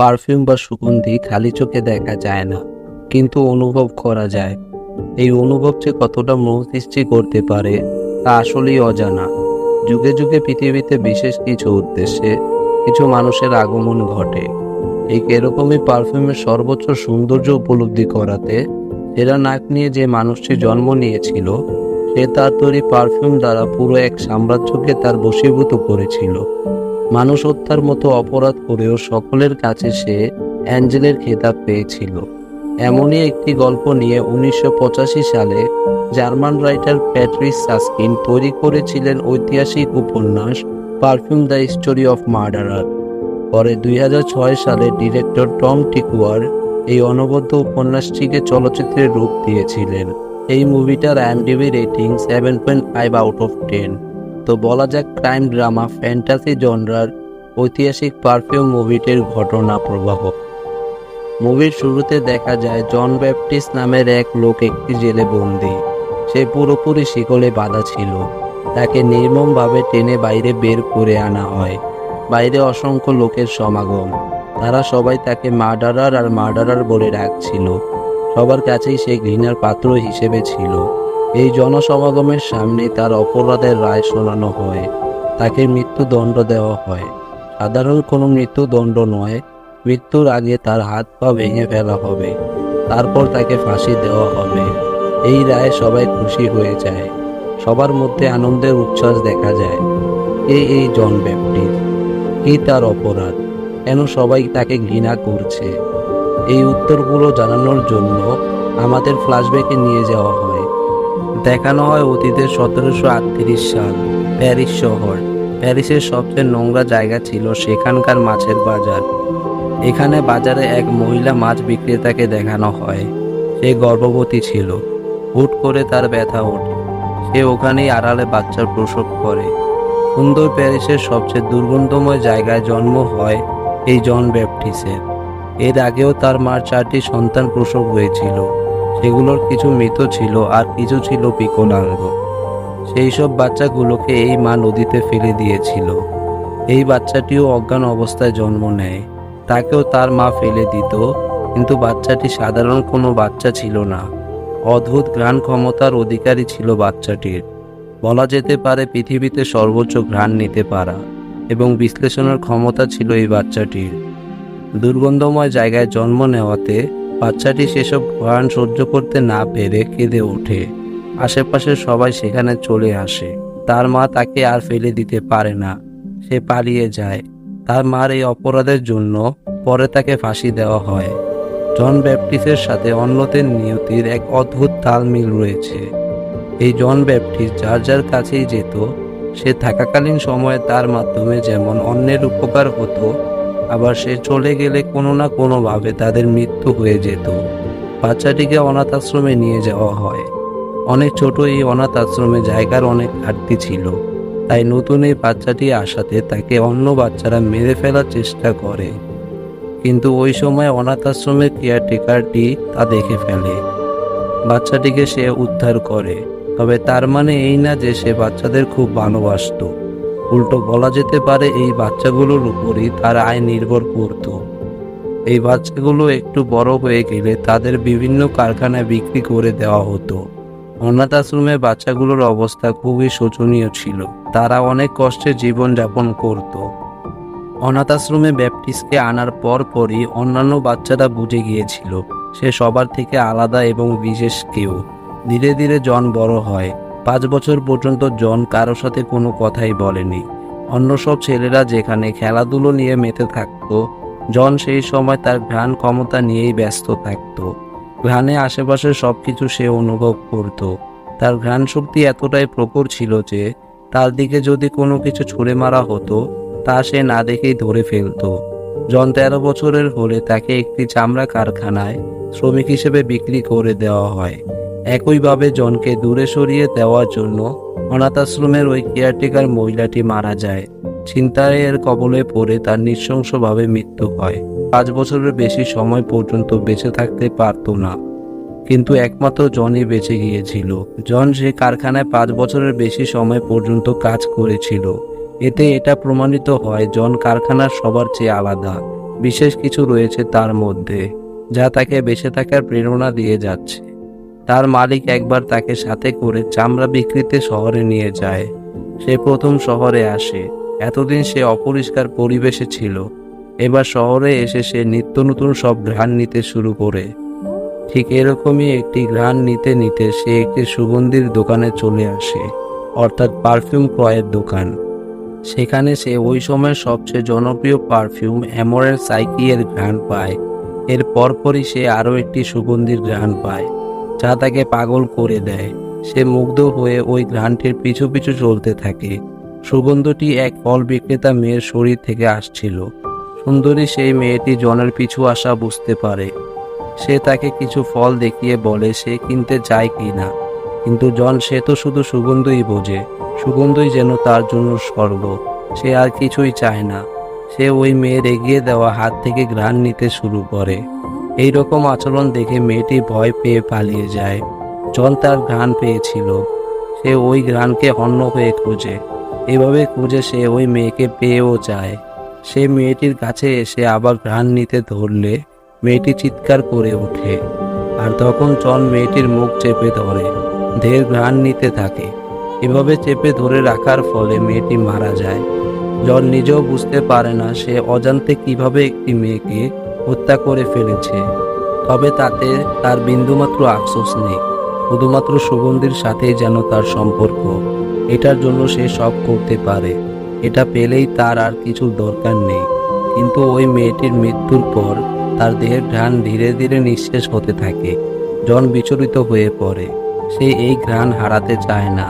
Perfume বা সুগন্ধি খালি চোখে দেখা যায় না, কিন্তু অনুভব করা যায়। এই অনুভব যে কতটা মোহ সৃষ্টি করতে পারে তা আসলেই অজানা। যুগে যুগে পৃথিবীতে বিশেষ কিছু উদ্দেশ্যে কিছু মানুষের আগমন ঘটে। এই এরকমই পারফিউমের সর্বোচ্চ সৌন্দর্য উপলব্ধি করাতে সেরা নাক নিয়ে যে মানুষটি জন্ম নিয়েছিল, সে তার তৈরি পারফিউম দ্বারা পুরো এক সাম্রাজ্যকে তার বশীভূত করেছিল। মানুষ হত্যার মতো অপরাধ করেও সকলের কাছে সে অ্যাঞ্জেলের খেতাব পেয়েছিল। এমনই একটি গল্প নিয়ে 1985 সালে জার্মান রাইটার প্যাট্রিস সাসকিন তৈরি করেছিলেন ঐতিহাসিক উপন্যাস perfume the story of murderer. পরে 2006 সালে ডিরেক্টর টম টিকওয়ার এই অনবদ্য উপন্যাসটিকে চলচ্চিত্রে রূপ দিয়েছিলেন। এই মুভিটার IMDb রেটিং 7.5 আউট অফ 10। তো বলা যাক ক্রাইম ড্রামা ফ্যান্টাসি জনরার ঐতিহাসিক পারফিউম মুভিটির ঘটনা প্রবাহ। মুভির শুরুতে দেখা যায় জন ব্যাপটিস্ট নামের এক লোক একটি জেলে বন্দী। সে পুরোপুরি শিকলে বাঁধা ছিল। তাকে নির্মমভাবে টেনে বাইরে বের করে আনা হয়। বাইরে অসংখ্য লোকের সমাগম। তারা সবাই তাকে মার্ডারার আর মার্ডারার বলে ডাকছিল। সবার কাছেই সে ঘৃণার পাত্র হিসেবে ছিল। এই জনসমাগমের সামনে তার অপরাধের রায় শোনানো হয়। তাকে মৃত্যুদণ্ড দেওয়া হয়। সাধারণ কোনো মৃত্যুদণ্ড নয়, মৃত্যুর আগে তার হাত পা ভেঙে ফেলা হবে, তারপর তাকে ফাঁসি দেওয়া হবে। এই রায়ে সবাই খুশি হয়ে যায়। সবার মধ্যে আনন্দের উচ্ছ্বাস দেখা যায়। এই জন ব্যাপটিস্ট, কি তার অপরাধ? কেন সবাই তাকে ঘৃণা করছে? এই উত্তরগুলো জানানোর জন্য আমাদের ফ্ল্যাশব্যাকে নিয়ে যাওয়া হয়। দেখানো হয় অতীতের 1738 সাল প্যারিস শহর। প্যারিসের সবচেয়ে নোংরা জায়গা ছিল সেখানকার মাছের বাজার। এখানে বাজারে এক মহিলা মাছ বিক্রেতাকে দেখানো হয়। সে গর্ভবতী ছিল। হুট করে তার ব্যথা ওঠে। সে ওখানেই আড়ালে বাচ্চার প্রসব করে। সুন্দর প্যারিসের সবচেয়ে দুর্গন্ধময় জায়গায় জন্ম হয় এই জন ব্যাপটিস্টের। এর আগেও তার মার 4টি সন্তান প্রসব হয়েছিল। সেগুলোর কিছু মৃত ছিল আর কিছু ছিল বিকলাঙ্গ। সেই সব বাচ্চাগুলোকে এই মা নদীতে ফেলে দিয়েছিল। এই বাচ্চাটিও অজ্ঞান অবস্থায় জন্ম নেয়। তাকেও তার মা ফেলে দিত, কিন্তু বাচ্চাটি সাধারণ কোনো বাচ্চা ছিল না। অদ্ভুত ঘ্রাণ ক্ষমতার অধিকারী ছিল বাচ্চাটির। বলা যেতে পারে পৃথিবীতে সর্বোচ্চ ঘ্রাণ নিতে পারা এবং বিশ্লেষণের ক্ষমতা ছিল এই বাচ্চাটির। দুর্গন্ধময় জায়গায় জন্ম নেওয়াতে বাচ্চাটি সেসব ঘ্রাণ সহ্য করতে না পেরে কেঁদে ওঠে। আশেপাশের সবাই সেখানে চলে আসে। তার মা তাকে আর ফেলে দিতে পারে না। সে পালিয়ে যায়। তার মার এই অপরাধের জন্য পরে তাকে ফাঁসি দেওয়া হয়। জন ব্যাপটিস্টের সাথে অন্যদের নিয়তির এক অদ্ভুত তালমিল রয়েছে। এই জন ব্যাপটিস্ট যার যার কাছেই যেত, সে থাকাকালীন সময়ে তার মাধ্যমে যেমন অন্যের উপকার হতো, আবার সে চলে গেলে কোনো না কোনোভাবে তাদের মৃত্যু হয়ে যেত। বাচ্চাটিকে অনাথ আশ্রমে নিয়ে যাওয়া হয়। অনেক ছোট এই অনাথ আশ্রমে জায়গার অনেক ঘাটতি ছিল। তাই নতুন এই বাচ্চাটি আসাতে তাকে অন্য বাচ্চারা মেরে ফেলার চেষ্টা করে। কিন্তু ওই সময় অনাথ আশ্রমের কেয়ারটেকারটি তা দেখে ফেলে। বাচ্চাটিকে সে উদ্ধার করে। তবে তার মানে এই না যে সে বাচ্চাদের খুব ভালোবাসত। উল্টো বলা যেতে পারে এই বাচ্চাগুলোর উপরই তার আয় নির্ভর করত। এই বাচ্চাগুলো একটু বড় হয়ে গেলে তাদের বিভিন্ন কারখানায় বিক্রি করে দেওয়া হতো। অনাথ আশ্রমে বাচ্চাগুলোর অবস্থা খুবই শোচনীয় ছিল। তারা অনেক কষ্টে জীবনযাপন করত। অনাথ আশ্রমে ব্যাপটিস্টকে আনার পরপরই অন্যান্য বাচ্চারা বুঝে গিয়েছিল সে সবার থেকে আলাদা এবং বিশেষ কেউ। ধীরে ধীরে জন বড় হয়। 5 বছর পর্যন্ত জন কারো সাথে কোনো কথাই বলেনি। অন্য সব ছেলেরা যেখানে খেলাধুলো নিয়ে মেতে থাকতো, জন সেই সময় তার ঘ্রাণ ক্ষমতা নিয়েই ব্যস্ত থাকত। ঘ্রাণে আশেপাশের সবকিছু সে অনুভব করত। তার ঘ্রাণ শক্তি এতটাই প্রখর ছিল যে তার দিকে যদি কোনো কিছু ছুঁড়ে মারা হতো, তা সে না দেখেই ধরে ফেলত। জন 13 বছরের হলে তাকে একটি চামড়া কারখানায় শ্রমিক হিসেবে বিক্রি করে দেওয়া হয়। একইভাবে জনকে দূরে সরিয়ে দেওয়ার জন্য অনাথ আশ্রমের ওই কেয়ারটেকার মহিলাটি মারা যায়। ছিনতাইয়ের কবলে পড়ে তার নৃশংসভাবে মৃত্যু হয়। 5 বছরের বেশি সময় পর্যন্ত বেঁচে থাকতে পারত না, কিন্তু একমাত্র জনই বেঁচে গিয়েছিল। জন সে কারখানায় 5 বছরের বেশি সময় পর্যন্ত কাজ করেছিল। এতে এটা প্রমাণিত হয় জন কারখানার সবার চেয়ে আলাদা। বিশেষ কিছু রয়েছে তার মধ্যে, যা তাকে বেঁচে থাকার প্রেরণা দিয়ে যাচ্ছে। তার মালিক একবার তাকে সাথে করে চামড়া বিক্রিতে শহরে নিয়ে যায়। সে প্রথম শহরে আসে। এতদিন সে অপরিষ্কার পরিবেশে ছিল। এবার শহরে এসে সে নিত্য নতুন সব ঘ্রাণ নিতে শুরু করে। ঠিক এরকমই একটি ঘ্রাণ নিতে নিতে সে একটি সুগন্ধির দোকানে চলে আসে, অর্থাৎ পারফিউম ক্রয়ের দোকান। সেখানে সে ওই সময়ের সবচেয়ে জনপ্রিয় পারফিউম অ্যামোরের সাইকি এর ঘ্রাণ পায়। এর পরপরই সে আরও একটি সুগন্ধির ঘ্রাণ পায়, যা তাকে পাগল করে দেয়। সে মুগ্ধ হয়ে ওই ঘ্রাণটির পিছু পিছু চলতে থাকে। সুগন্ধটি এক ফল বিক্রেতা মেয়ের শরীর থেকে আসছিল। সুন্দরী সেই মেয়েটি জনের পিছু আসা বুঝতে পারে। সে তাকে কিছু ফল দেখিয়ে বলে সে কিনতে চায় কি না, কিন্তু জন সে তো শুধু সুগন্ধই বোঝে। সুগন্ধই যেন তার জন্য স্বর্গ। সে আর কিছুই চায় না। সে ওই মেয়ের এগিয়ে দেওয়া হাত থেকে ঘ্রাণ নিতে শুরু করে। এই রকম আচরণ দেখে মেয়েটি ভয় পেয়ে পালিয়ে যায়। জন তার ঘ্রাণ পেয়েছিল। সে ওই ঘ্রাণকে হন্য হয়ে খোঁজে। এভাবে খুঁজে সে ওই মেয়েকে পেয়েও যায়। সে মেয়েটির কাছে এসে আবার ঘ্রাণ নিতে ধরলে মেয়েটি চিৎকার করে ওঠে। আর তখন জন মেয়েটির মুখ চেপে ধরে, ঢের ঘ্রাণ নিতে থাকে। এভাবে চেপে ধরে রাখার ফলে মেয়েটি মারা যায়। জন নিজেও বুঝতে পারে না সে অজান্তে কিভাবে একটি মেয়েকে হত্যা করে ফেলেছে। তবে তাতে তার বিন্দুমাত্র আফসোস নেই। শুধুমাত্র সুগন্ধির সাথেই যেন তার সম্পর্ক। এটার জন্য সে সব করতে পারে। এটা পেলেই তার আর কিছু দরকার নেই। কিন্তু ওই মেয়েটির মৃত্যুর পর তার দেহের ঘ্রাণ ধীরে ধীরে নিঃশেষ হতে থাকে। জন বিচলিত হয়ে পড়ে। সে এই ঘ্রাণ হারাতে চায় না।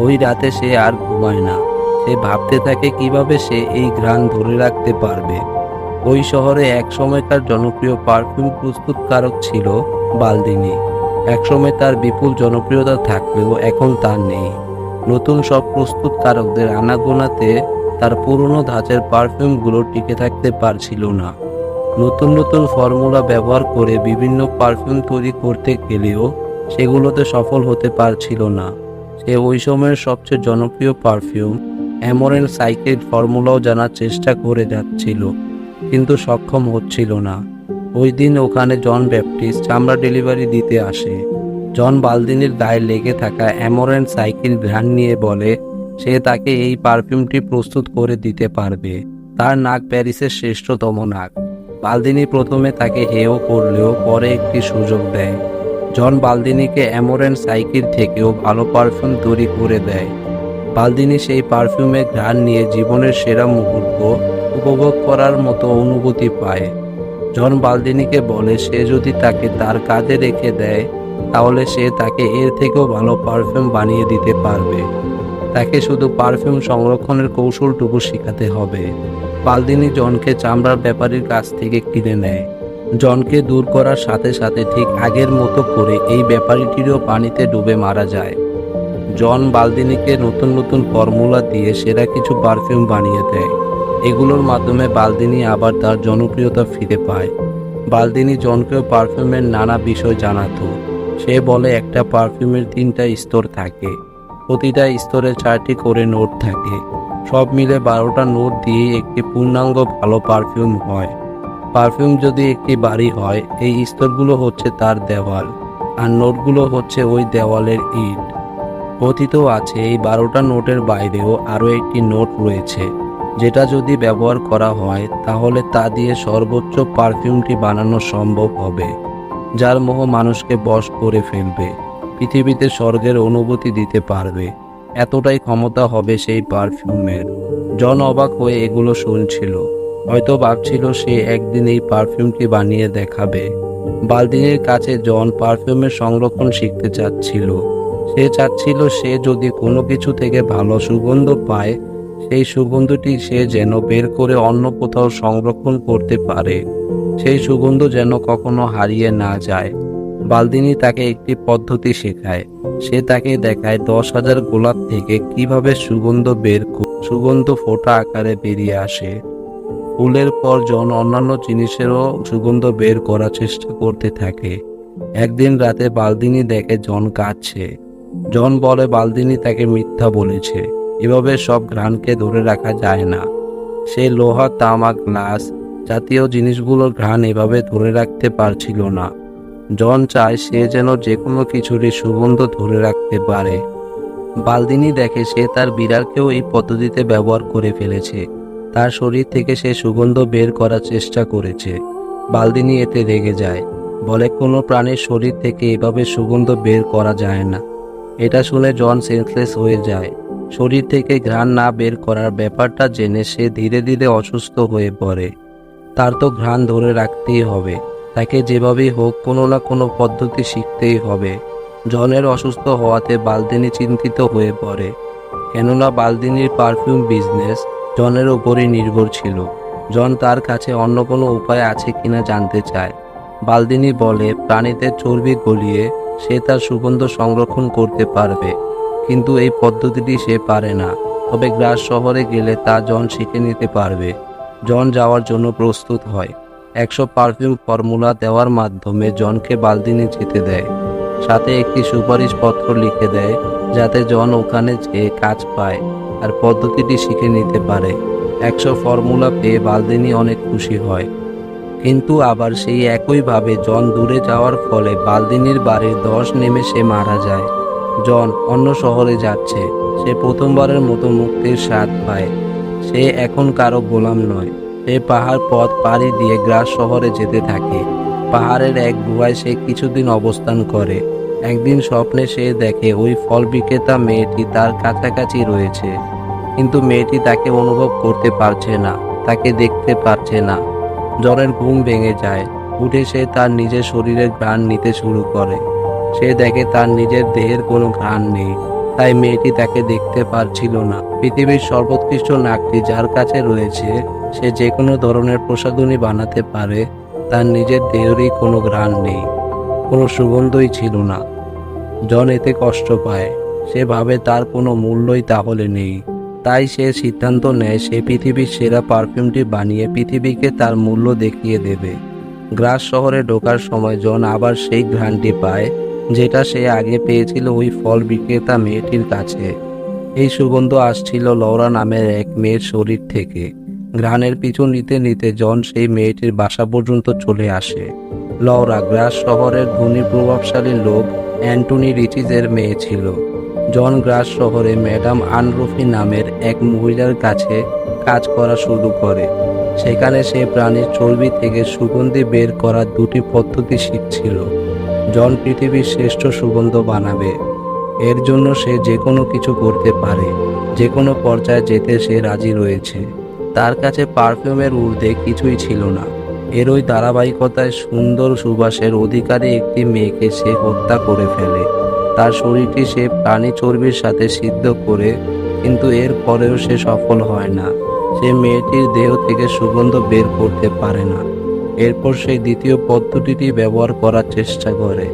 ওই রাতে সে আর ঘুমায় না। সে ভাবতে থাকে কিভাবে সে এই ঘ্রাণ ধরে রাখতে পারবে। ওই শহরে এক সময়কার জনপ্রিয় পারফিউম প্রস্তুতকারক ছিল বালদিনি। একসময় তার বিপুল জনপ্রিয়তা থাকলেও এখন তার নেই। নতুন সব প্রস্তুতকারকদের আনাগোনাতে তার পুরনো ধাঁচের পারফিউমগুলো টিকে থাকতে পারছিল না। নতুন নতুন ফর্মুলা ব্যবহার করে বিভিন্ন পারফিউম তৈরি করতে গেলেও সেগুলোতে সফল হতে পারছিল না। সে ওই সময়ের সবচেয়ে জনপ্রিয় পারফিউম অ্যামোরের সাইকের ফর্মুলাও জানার চেষ্টা করে যাচ্ছিল, কিন্তু সক্ষম হচ্ছিল না। ওই দিন ওখানে জন ব্যাপটিস্ট চামড়া ডেলিভারি দিতে আসে। জন বালদিনির গায়ে লেগে থাকা অ্যামোরেন সাইকেল ঘ্রাণ নিয়ে বলে সে তাকে এই পারফিউমটি প্রস্তুত করে দিতে পারবে। তার নাক প্যারিসের শ্রেষ্ঠতম নাক। বালদিনি প্রথমে তাকে হেয় করলেও পরে একটি সুযোগ দেয়। জন বালদিনিকে অ্যামোরেন সাইকেল থেকেও ভালো পারফিউম তৈরি করে দেয়। বালদিনি সেই পারফিউমের ঘ্রাণ নিয়ে জীবনের সেরা মুহূর্ত উপভোগ করার মতো অনুভূতি পায়। জন বালদিনিকে বলে সে যদি তাকে তার কাঁধে রেখে দেয় তাহলে সে তাকে এর থেকেও ভালো পারফিউম বানিয়ে দিতে পারবে। তাকে শুধু পারফিউম সংরক্ষণের কৌশলটুকু শেখাতে হবে। বালদিনি জনকে চামড়ার ব্যাপারীর কাছ থেকে কিনে নেয়। জনকে দূর করার সাথে সাথে ঠিক আগের মতো করে এই ব্যাপারীটিরও পানিতে ডুবে মারা যায়। জন বালদিনিকে নতুন নতুন ফর্মুলা দিয়ে সেরা কিছু পারফিউম বানিয়ে দেয়। এগুলোর মাধ্যমে বালদিনি আবার তার জনপ্রিয়তা ফিরে পায়। বালদিনি জনকেও পারফিউমের নানা বিষয় জানাতো। সে বলে একটা পারফিউমের 3টা স্তর থাকে। প্রতিটা স্তরে 4টি করে নোট থাকে। সব মিলে 12টা নোট দিয়ে একটি পূর্ণাঙ্গ ভালো পারফিউম হয়। পারফিউম যদি একটি বাড়ি হয়, এই স্তরগুলো হচ্ছে তার দেওয়াল, আর নোটগুলো হচ্ছে ওই দেওয়ালের ইট। কথিত আছে এই 12টা নোটের বাইরেও আরও একটি নোট রয়েছে, যেটা যদি ব্যবহার করা হয় তাহলে তা দিয়ে সর্বোচ্চ পারফিউমটি বানানো সম্ভব হবে, যার মোহ মানুষকে বশ করে ফেলবে, পৃথিবীতে স্বর্গের অনুভূতি দিতে পারবে। এতটাই ক্ষমতা হবে সেই পারফিউমের। জন অবাক হয়ে এগুলো শুনছিল। হয়তো ভাবছিল সে একদিন এই পারফিউমটি বানিয়ে দেখাবে। বালদিনির কাছে জন পারফিউমের সংরক্ষণ শিখতে চাচ্ছিল। সে চাচ্ছিল সে যদি কোনো কিছু থেকে ভালো সুগন্ধ পায়, সেই সুগন্ধটি সে যেন বের করে অন্য কোথাও সংরক্ষণ করতে পারে। সেই সুগন্ধ যেন কখনো হারিয়ে না যায়। বালদিনি তাকে একটি পদ্ধতি শেখায়। সে তাকে দেখায় 10,000 গোলাপ থেকে কিভাবে সুগন্ধ ফোঁটা আকারে বেরিয়ে আসে। ফুলের পর জন অন্যান্য জিনিসেরও সুগন্ধ বের করার চেষ্টা করতে থাকে। একদিন রাতে বালদিনি দেখে জন কাঁদছে। জন বলে বালদিনি তাকে মিথ্যা বলেছে। এভাবে সব ঘ্রাণকে ধরে রাখা যায় না। সে লোহা, তামা, গ্লাস জাতীয় জিনিসগুলোর ঘ্রাণ এভাবে ধরে রাখতে পারছিল না। জন চায় সে যেন যে কোনো কিছুরই সুগন্ধ ধরে রাখতে পারে। বালদিনী দেখে সে তার বিড়ালকেও এই পদ্ধতিতে ব্যবহার করে ফেলেছে। তার শরীর থেকে সে সুগন্ধ বের করার চেষ্টা করেছে। বালদিনী এতে রেগে যায়, বলে কোনো প্রাণীর শরীর থেকে এভাবে সুগন্ধ বের করা যায় না। এটা শুনে জন সেন্সলেস হয়ে যায়। শরীর থেকে ঘ্রাণ না বের করার ব্যাপারটা জেনে সে ধীরে ধীরে অসুস্থ হয়ে পড়ে। তার তো ঘ্রাণ ধরে রাখতেই হবে, তাকে যেভাবেই হোক কোনো না কোনো পদ্ধতি শিখতেই হবে। জনের অসুস্থ হওয়াতে বালদিনী চিন্তিত হয়ে পড়ে, কেননা বালদিনীর পারফিউম বিজনেস জনের উপরই নির্ভর ছিল। জন তার কাছে অন্য কোনো উপায় আছে কিনা জানতে চায়। বালদিনী বলে প্রাণীদের চর্বি গলিয়ে সে তার সুগন্ধ সংরক্ষণ করতে পারবে, কিন্তু এই পদ্ধতিটি সে পারে না। তবে গ্রাস শহরে গেলে তা জন শিখে নিতে পারবে। জন যাওয়ার জন্য প্রস্তুত হয়। 100 পারফিউম ফর্মুলা দেওয়ার মাধ্যমে জনকে বালদিনী যেতে দেয়। সাথে একটি সুপারিশপত্র লিখে দেয় যাতে জন ওখানে যেয়ে কাজ পায় আর পদ্ধতিটি শিখে নিতে পারে। 100 ফর্মুলা পেয়ে বালদিনী অনেক খুশি হয়। কিন্তু আবার সেই একইভাবে জন দূরে যাওয়ার ফলে বালদিনীর বাড়ির ধস নেমে সে মারা যায়। জন অন্য শহরে যাচ্ছে। সে প্রথমবারের মতো মুক্তির স্বাদ পায়। সে এখন কারো গোলাম নয়। সে পাহাড় পথ পাড়ি দিয়ে গ্রাস শহরে যেতে থাকে। পাহাড়ের এক গুহায় সে কিছুদিন অবস্থান করে। একদিন স্বপ্নে সে দেখে ওই ফল বিক্রেতা মেয়েটি তার কাছাকাছি রয়েছে, কিন্তু মেয়েটি তাকে অনুভব করতে পারছে না, তাকে দেখতে পারছে না। জনের ঘুম ভেঙে যায়। উঠে সে তার নিজের শরীরের ঘ্রাণ নিতে শুরু করে। সে দেখে তার নিজের দেহের কোনো ঘ্রাণ নেই, তাই মেয়েটি তাকে দেখতে পারছিল না। পৃথিবীর সর্বোৎকৃষ্ট নাকটি যার কাছে রয়েছে, সে যে কোনো ধরনের প্রসাধনী বানাতে পারে, তার নিজের দেহেরই কোনো ঘ্রাণ নেই, কোনো সুগন্ধই ছিল না। জন এতে কষ্ট পায়। সে ভাবে তার কোনো মূল্যই তাহলে নেই। তাই সে সিদ্ধান্ত নেয় সে পৃথিবীর সেরা পারফিউমটি বানিয়ে পৃথিবীকে তার মূল্য দেখিয়ে দেবে। গ্রাস শহরে ঢোকার সময় জন আবার সেই ঘ্রাণটি পায় যেটা সে আগে পেয়েছিল ওই ফল বিক্রেতা মেয়েটির কাছে। এই সুগন্ধ আসছিল লৌরা নামের এক মেয়ের শরীর থেকে। ঘ্রাণের পিছু নিতে নিতে জন সেই মেয়েটির বাসা পর্যন্ত চলে আসে। লৌরা গ্রাস শহরের ধনী প্রভাবশালী লোক অ্যান্টনি রিচিজের মেয়ে ছিল। জন গ্রাস শহরে ম্যাডাম আনরুফি নামের এক মহিলার কাছে কাজ করা শুরু করে। সেখানে সে প্রাণীর চর্বি থেকে সুগন্ধি বের করার 2টি পদ্ধতি শিখছিল। জন পৃথিবীর শ্রেষ্ঠ সুগন্ধ বানাবে। এর জন্য সে যে কোনো কিছু করতে পারে, যে কোনো পর্যায়ে যেতে সে রাজি রয়েছে। তার কাছে পারফিউমের ঊর্ধ্বে কিছুই ছিল না। এর ওই ধারাবাহিকতায় সুন্দর সুবাসের অধিকারী একটি মেয়েকে সে হত্যা করে ফেলে। তার শরীরটি সে প্রাণী চর্বির সাথে সিদ্ধ করে, কিন্তু এর পরেও সে সফল হয় না। সে মেয়েটির দেহ থেকে সুগন্ধ বের করতে পারে না। এরপর সে দ্বিতীয় পদ্ধতিটি ব্যবহার করার চেষ্টা করে।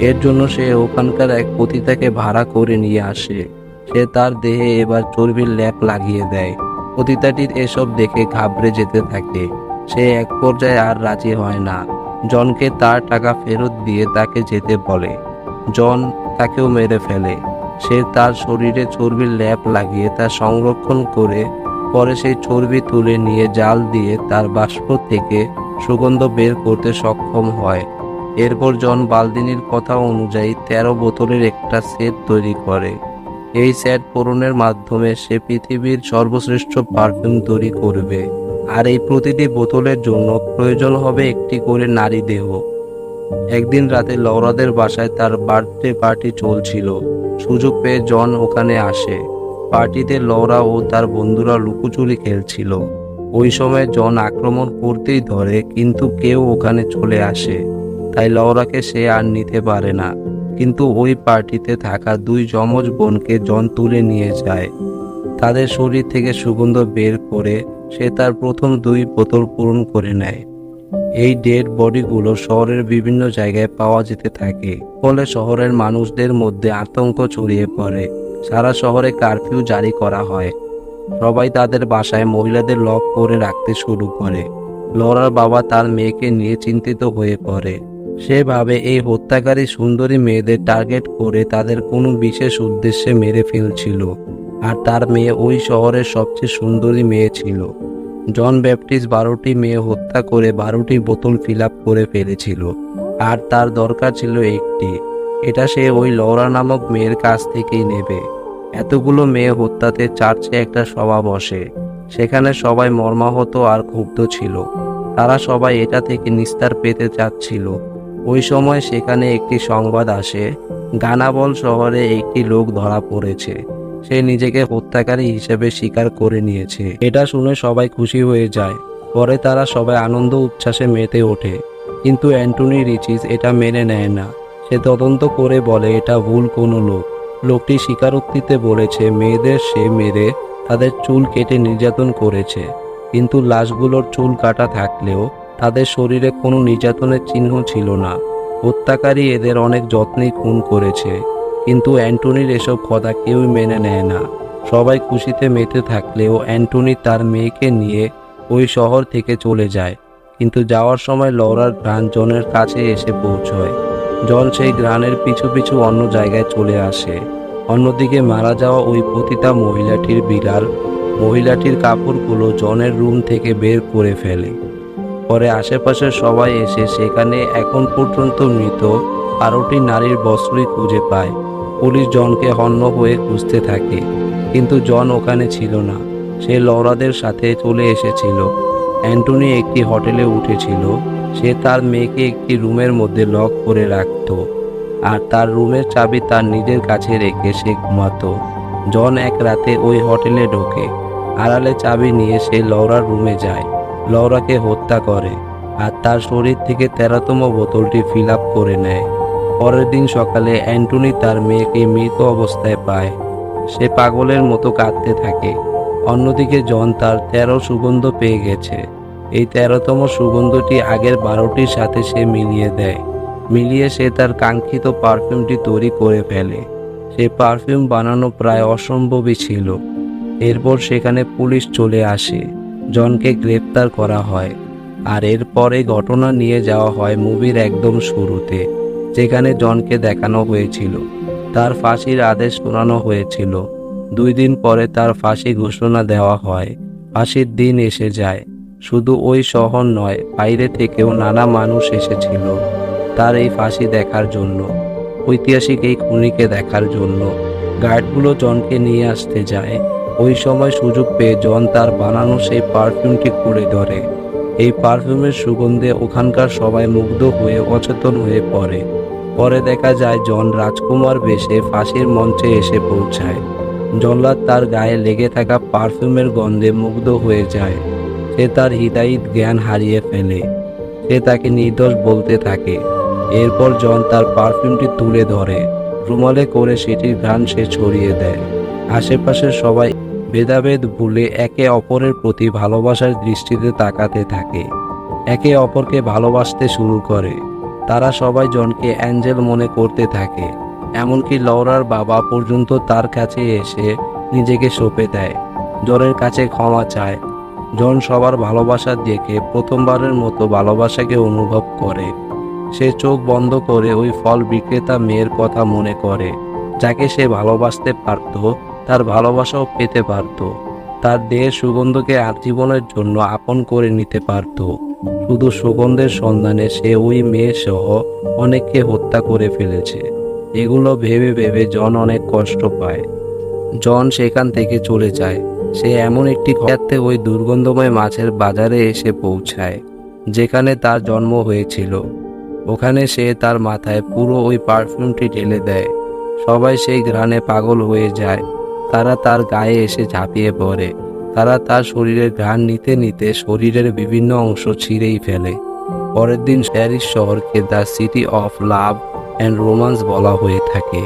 এর জন্য সে ওখানকার এক পতিতাকে ভাড়া করে নিয়ে আসে। সে তার দেহে এবার চর্বির লেপ লাগিয়ে দেয়। পতিতাটির এসব দেখে ঘাবড়ে যেতে থাকে। সে এক পর্যায়ে আর রাজি হয় না। জনকে তার টাকা ফেরত দিয়ে তাকে যেতে বলে। জন তাকেও মেরে ফেলে। সে তার শরীরে চর্বির লেপ লাগিয়ে তা সংরক্ষণ করে পরে সেই চর্বি তুলে নিয়ে জাল দিয়ে তার বাষ্প থেকে সুগন্ধ বের করতে সক্ষম হয়। এরপর জন বালদিনীর কথা অনুযায়ী 13 বোতলের একটা সেট তৈরি করে। এই সেট পূরণের মাধ্যমে সে পৃথিবীর সর্বশ্রেষ্ঠ পারফিউম তৈরি করবে। আর এই প্রতিটি বোতলের জন্য প্রয়োজন হবে একটি করে নারী দেহ। একদিন রাতে লৌরাদের বাসায় তার বার্থডে পার্টি চলছিল। সুযোগ পেয়ে জন ওখানে আসে। পার্টিতে লৌরা ও তার বন্ধুরা লুকোচুরি খেলছিল। ওই সময় জন আক্রমণ করতেই ধরে, কিন্তু কেউ ওখানে চলে আসে। তাই লৌরাকে সে আর নিতে পারে না। কিন্তু ওই পার্টিতে থাকা 2 যমজ বোনকে জন তুলে নিয়ে যায়। তাদের শরীর থেকে সুগন্ধ বের করে সে তার প্রথম 2 বোতল পূরণ করে নেয়। এই ডেড বডিগুলো শহরের বিভিন্ন জায়গায় পাওয়া যেতে থাকে। ফলে শহরের মানুষদের মধ্যে আতঙ্ক ছড়িয়ে পড়ে। সারা শহরে কারফিউ জারি করা হয়। সবাই তাদের বাসায় মহিলাদের লক করে রাখতে শুরু করে। লৌরার বাবা তার মেয়েকে নিয়ে চিন্তিত হয়ে পড়ে। সে ভাবে এই হত্যাকারী সুন্দরী মেয়েদের টার্গেট করে তাদের কোনো বিশেষ উদ্দেশ্যে মেরে ফেলছিল, আর তার মেয়ে ওই শহরের সবচেয়ে সুন্দরী মেয়ে ছিল। জন ব্যাপটিস্ট 12টি মেয়ে হত্যা করে 12টি বোতল ফিল আপ করে ফেলেছিল, আর তার দরকার ছিল একটি। এটা সে ওই লৌরা নামক মেয়ের কাছ থেকেই নেবে। এতগুলো মেয়ে হত্যাতে চার্চে একটা সভা বসে। সেখানে সবাই মর্মাহত আর ক্ষুব্ধ ছিল। তারা সবাই এটা থেকে নিস্তার পেতে চাচ্ছিল। ওই সময় সেখানে একটি সংবাদ আসে, গানাবল শহরে একটি লোক ধরা পড়েছে। সে নিজেকে হত্যাকারী হিসেবে স্বীকার করে নিয়েছে। এটা শুনে সবাই খুশি হয়ে যায়। পরে তারা সবাই আনন্দ উচ্ছ্বাসে মেতে ওঠে। কিন্তু অ্যান্টনি রিচিস এটা মেনে নেয় না। সে তদন্ত করে বলে এটা ভুল কোনো লোক। লোকটি স্বীকারোক্তিতে বলেছে মেয়েদের সে মেরে তাদের চুল কেটে নির্যাতন করেছে, কিন্তু লাশগুলোর চুল কাটা থাকলেও তাদের শরীরে কোনো নির্যাতনের চিহ্ন ছিল না। হত্যাকারী এদের অনেক যত্নেই খুন করেছে। কিন্তু অ্যান্টনির এসব কথা কেউই মেনে নেয় না। সবাই খুশিতে মেতে থাকলেও অ্যান্টনি তার মেয়েকে নিয়ে ওই শহর থেকে চলে যায়। কিন্তু যাওয়ার সময় লৌরার ঘ্রাণ জনের কাছে এসে পৌঁছয়। জন সেই ঘ্রাণের পিছু পিছু অন্য জায়গায় চলে আসে। অন্যদিকে মারা যাওয়া ওই পতিতা মহিলাটির কাপড়গুলো জনের রুম থেকে বের করে ফেলে। পরে আশেপাশের সবাই এসে সেখানে এখন পর্যন্ত মৃত 12টি নারীর বস্ত্রই খুঁজে পায়। পুলিশ জনকে হন্য হয়ে খুঁজতে থাকে, কিন্তু জন ওখানে ছিল না। সে লৌরাদের সাথে চলে এসেছিল। অ্যান্টনি একটি হোটেলে উঠেছিল। সে তার মেয়েকে একটি রুমের মধ্যে লক করে রাখত, আর তার রুমের চাবি তার নিজের কাছে রেখে সে ঘুমাতো। জন এক রাতে ওই হোটেলে ঢোকে। আড়ালে চাবি নিয়ে সে লৌরার রুমে যায়, লৌরাকে হত্যা করে, আর তার শরীর থেকে 13তম বোতলটি ফিল আপ করে নেয়। পরের দিন সকালে অ্যান্টনি তার মেয়েকে মৃত অবস্থায় পায়। সে পাগলের মতো কাঁদতে থাকে। অন্যদিকে জন তার 13 সুগন্ধ পেয়ে গেছে। এই 13তম সুগন্ধটি আগের 12টির সাথে সে মিলিয়ে সে তার কাঙ্ক্ষিত পারফিউমটি তৈরি করে ফেলে। সে পারফিউম বানানো প্রায় অসম্ভবই ছিল। এরপর সেখানে পুলিশ চলে আসে। জনকে গ্রেপ্তার করা হয়, আর এরপরে ঘটনা নিয়ে যাওয়া হয় মুভির একদম শুরুতে, যেখানে জনকে দেখানো হয়েছিল। তার ফাঁসির আদেশ শোনানো হয়েছিল। 2 দিন পরে তার ফাঁসি ঘোষণা দেওয়া হয়। ফাঁসির দিন এসে যায়। শুধু ওই শহর নয়, বাইরে থেকেও নানা মানুষ এসেছিল তার এই ফাঁসি দেখার জন্য, ঐতিহাসিক এই খুনিকে দেখার জন্য। গার্ডগুলো জনকে নিয়ে আসতে যায়। ওই সময় সুযোগ পেয়ে জন তার বানানো সেই পারফিউমটি খুলে ধরে। এই পারফিউমের সুগন্ধে ওখানকার সবাই মুগ্ধ হয়ে অচেতন হয়ে পড়ে। পরে দেখা যায় জন রাজকুমার বেশে ফাঁসির মঞ্চে এসে পৌঁছায়। জল্লাদ তার গায়ে লেগে থাকা পারফিউমের গন্ধে মুগ্ধ হয়ে যায়। সে তার হিতাহিত জ্ঞান হারিয়ে ফেলে। সে তাকে নির্দোষ বলতে থাকে। এরপর জন তার পারফিউমটি তুলে ধরে, রুমালে করে সেটির ঘ্রাণ সে ছড়িয়ে দেয়। আশেপাশের সবাই ভেদাভেদ ভুলে একে অপরের প্রতি ভালোবাসার দৃষ্টিতে তাকাতে থাকে, একে অপরকে ভালোবাসতে শুরু করে। তারা সবাই জনকে অ্যাঞ্জেল মনে করতে থাকে। এমনকি লৌরার বাবা পর্যন্ত তার কাছে এসে নিজেকে সঁপে দেয়, জনের কাছে ক্ষমা চায়। জন সবার ভালোবাসা দেখে প্রথমবারের মতো ভালোবাসাকে অনুভব করে। সে চোখ বন্ধ করে ওই ফল বিক্রেতা মেয়ের কথা মনে করে, যাকে সে ভালোবাসতে পারত, তার ভালোবাসাও পেতে পারত। তার দেহের সুগন্ধকে আজীবনের জন্য আপন করে নিতে পারত। শুধু সুগন্ধের সন্ধানে সে ওই মেয়ে সহ অনেককে হত্যা করে ফেলেছে। এগুলো ভেবে ভেবে জন অনেক কষ্ট পায়। জন সেখান থেকে চলে যায়। সে এমন একটি ক্ষেত্রে ওই দুর্গন্ধময় মাছের বাজারে এসে পৌঁছায়, যেখানে তার জন্ম হয়েছিল। ওখানে সে তার মাথায় পুরো ওই পারফিউমটি ঢেলে দেয়। সবাই সেই ঘ্রাণে পাগল হয়ে যায়। তারা তার গায়ে এসে ঝাঁপিয়ে পড়ে। তারা তার শরীরের ঘ্রাণ নিতে নিতে শরীরের বিভিন্ন অংশ ছিঁড়েই ফেলে। পরের দিন প্যারিস শহরকে the city of love and romance বলা হয়ে থাকে।